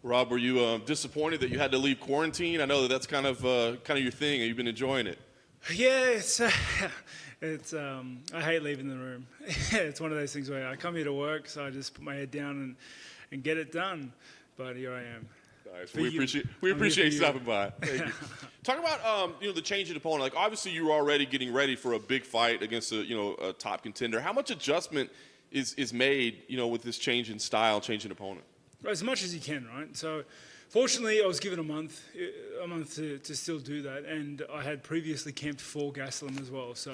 Rob, were you disappointed that you had to leave quarantine? I know that's kind of your thing. You've been enjoying it. Yeah, I hate leaving the room. It's one of those things where I come here to work, so I just put my head down and get it done. But here I am. Nice. We appreciate you stopping by. Thank you. Talk about the change in opponent. Like obviously you were already getting ready for a big fight against a top contender. How much adjustment is made with this change in style, change in opponent? As much as you can, right? So, fortunately, I was given a month to still do that, and I had previously camped for Gastelum as well. So,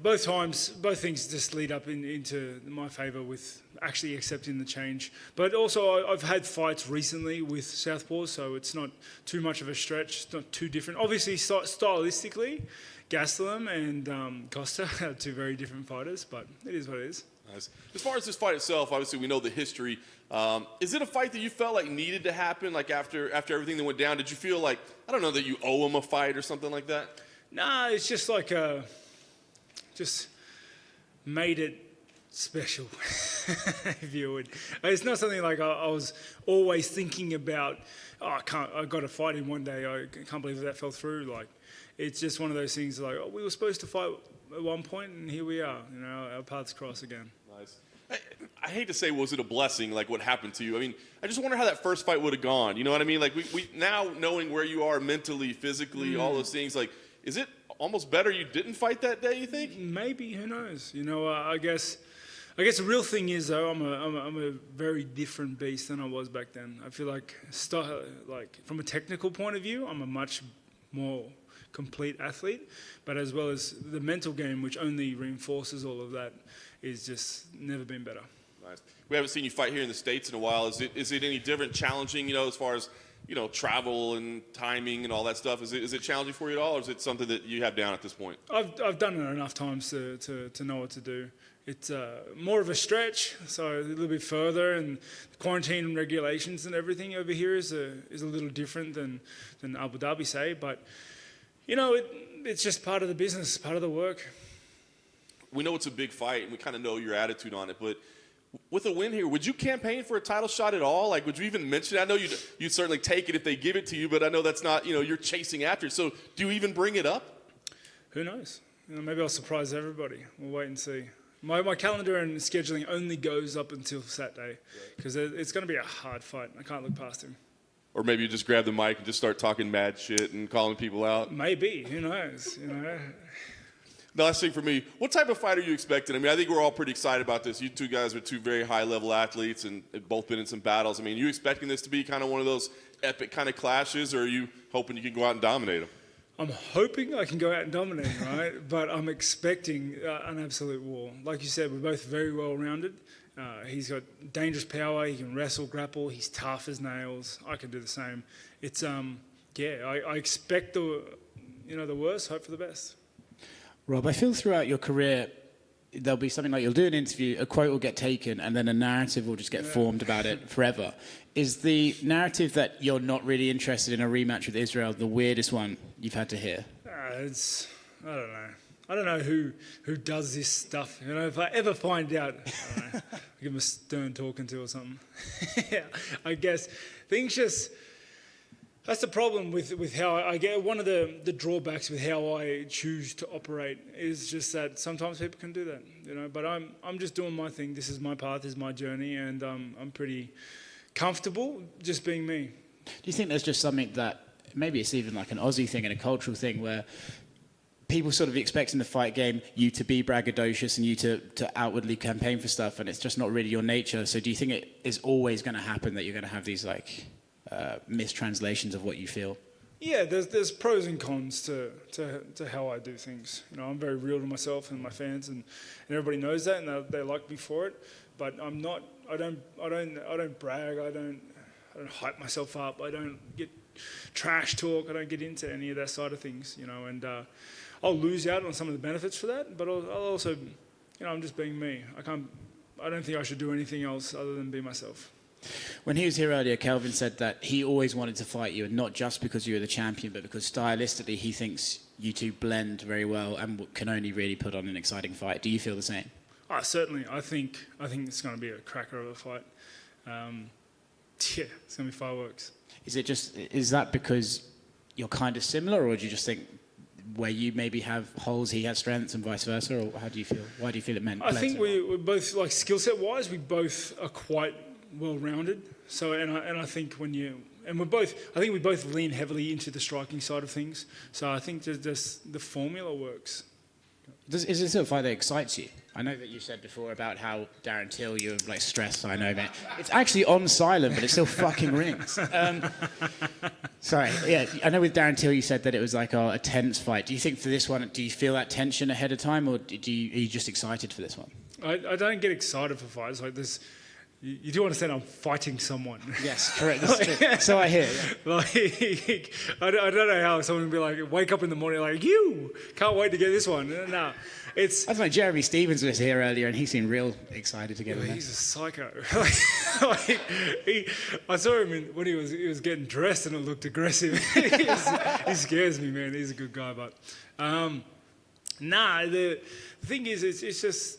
both things just lead up into my favour with actually accepting the change. But also, I've had fights recently with Southpaws, so it's not too much of a stretch. It's not too different. Obviously, stylistically, Gastelum and Costa are two very different fighters, but it is what it is. Nice. As far as this fight itself, obviously we know the history. Is it a fight that you felt like needed to happen? Like after everything that went down, did you feel like, I don't know, that you owe him a fight or something like that? Nah, it's just like just made it special, if you would. It's not something like I was always thinking about. I got to fight in one day. I can't believe that fell through. Like, it's just one of those things. Like, we were supposed to fight at one point, and here we are. Our paths cross again. Nice. I hate to say, was it a blessing, like what happened to you? I mean, I just wonder how that first fight would have gone. You know what I mean? Like we now knowing where you are mentally, physically, all those things. Like, is it almost better you didn't fight that day? You think? Maybe. Who knows? I guess the real thing is though, I'm a very different beast than I was back then. I feel like from a technical point of view, I'm a much more complete athlete, but as well as the mental game, which only reinforces all of that, is just never been better. Nice. We haven't seen you fight here in the States in a while. Is it any different, challenging, as far as, travel and timing and all that stuff? Is it challenging for you at all, or is it something that you have down at this point? I've done it enough times to know what to do. It's more of a stretch, so a little bit further, and the quarantine and regulations and everything over here is a little different than Abu Dhabi, say, but it's just part of the business, part of the work. We know it's a big fight, and we kind of know your attitude on it, but with a win here, would you campaign for a title shot at all? Like, would you even mention it? I know you'd certainly take it if they give it to you, but I know that's not, you're chasing after it. So do you even bring it up? Who knows? Maybe I'll surprise everybody. We'll wait and see. My calendar and scheduling only goes up until Saturday, because it's going to be a hard fight. I can't look past him. Or maybe you just grab the mic and just start talking mad shit and calling people out. Maybe. Who knows? The last thing for me, what type of fight are you expecting? I mean, I think we're all pretty excited about this. You two guys are two very high-level athletes and have both been in some battles. I mean, are you expecting this to be kind of one of those epic kind of clashes, or are you hoping you can go out and dominate them? I'm hoping I can go out and dominate, right? But I'm expecting an absolute war. Like you said, we're both very well-rounded. He's got dangerous power. He can wrestle, grapple. He's tough as nails. I can do the same. It's I expect the worst, hope for the best. Rob, I feel throughout your career there'll be something like you'll do an interview, a quote will get taken, and then a narrative will just get formed about it forever. Is the narrative that you're not really interested in a rematch with Israel the weirdest one you've had to hear? I don't know. I don't know who does this stuff. If I ever find out, I don't know, I'll give him a stern talking to or something. Yeah, I guess things just... That's the problem with how I get. One of the drawbacks with how I choose to operate is just that sometimes people can do that, But I'm just doing my thing. This is my path, this is my journey, and I'm pretty comfortable just being me. Do you think there's just something that maybe it's even like an Aussie thing and a cultural thing where people sort of expect in the fight game you to be braggadocious and you to outwardly campaign for stuff, and it's just not really your nature? So do you think it is always going to happen that you're going to have these mistranslations of what you feel? Yeah, there's pros and cons to how I do things. I'm very real to myself and my fans, and everybody knows that, and they like me for it. But I'm not. I don't brag. I don't hype myself up. I don't get trash talk. I don't get into any of that side of things. And I'll lose out on some of the benefits for that. But I'll also, I'm just being me. I don't think I should do anything else other than be myself. When he was here earlier, Kelvin said that he always wanted to fight you, and not just because you were the champion, but because stylistically he thinks you two blend very well and can only really put on an exciting fight. Do you feel the same? Certainly. I think it's going to be a cracker of a fight. yeah, it's going to be fireworks. Is that because you're kind of similar, or do you just think where you maybe have holes, he has strengths, and vice versa, or how do you feel? Why do you feel it meant? I think we're both, like, skill set wise, we both are quite well rounded. So, and I think I think we both lean heavily into the striking side of things. So I think just the formula works. Is it still a fight that excites you? I know that you said before about how Darren Till, you're like stressed. I know, man. It's actually on silent, but it still fucking rings. Sorry, yeah. I know with Darren Till, you said that it was like a tense fight. Do you think for this one, do you feel that tension ahead of time, or are you just excited for this one? I don't get excited for fights like this. You do understand I'm fighting someone. Yes, correct. That's true. So I hear. Yeah. Like, I don't know how someone would be like, wake up in the morning like, you can't wait to get this one. No, it's. I don't know. Jeremy Stevens was here earlier, and he seemed real excited to get him. He's a psycho. I saw him when he was getting dressed, and it looked aggressive. He scares me, man. He's a good guy, but the thing is, it's just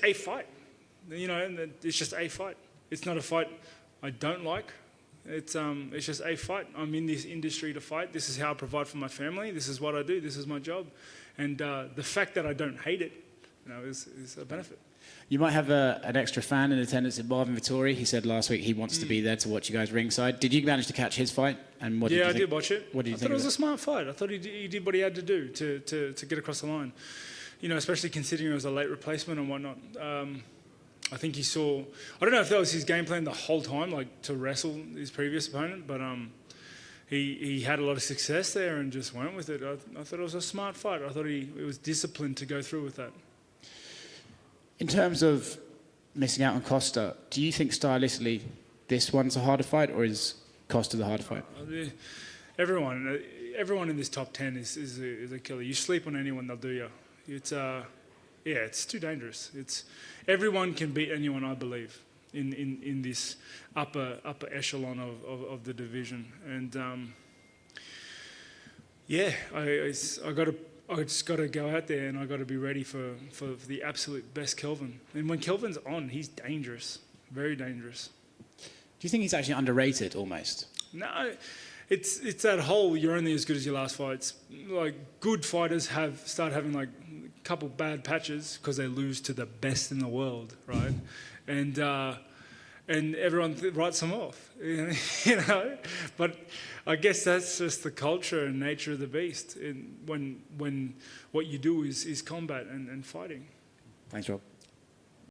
a fight. You know, it's just a fight. It's not a fight I don't like. It's just a fight. I'm in this industry to fight. This is how I provide for my family. This is what I do. This is my job. And the fact that I don't hate it, is a benefit. You might have an extra fan in attendance at Marvin Vittori. He said last week he wants to be there to watch you guys ringside. Did you manage to catch his fight? And what did you think? I did watch it. What did you think? I thought it was a smart fight. I thought he did what he had to do to get across the line. You know, especially considering it was a late replacement and whatnot. I think he saw. I don't know if that was his game plan the whole time, like to wrestle his previous opponent, but he had a lot of success there and just went with it. I thought it was a smart fight. I thought he was disciplined to go through with that. In terms of missing out on Costa, do you think stylistically this one's a harder fight, or is Costa the harder fight? Everyone in this top 10 is a killer. You sleep on anyone, they'll do you. It's too dangerous. Everyone can beat anyone, I believe, in this upper echelon of the division. And I just got to go out there and I got to be ready for the absolute best Kelvin. And when Kelvin's on, he's dangerous, very dangerous. Do you think he's actually underrated almost? No. It's that whole you're only as good as your last fights. Like, good fighters start having like a couple bad patches because they lose to the best in the world, right? And everyone writes them off, you know. But I guess that's just the culture and nature of the beast. When what you do is combat and fighting. Thanks, Rob.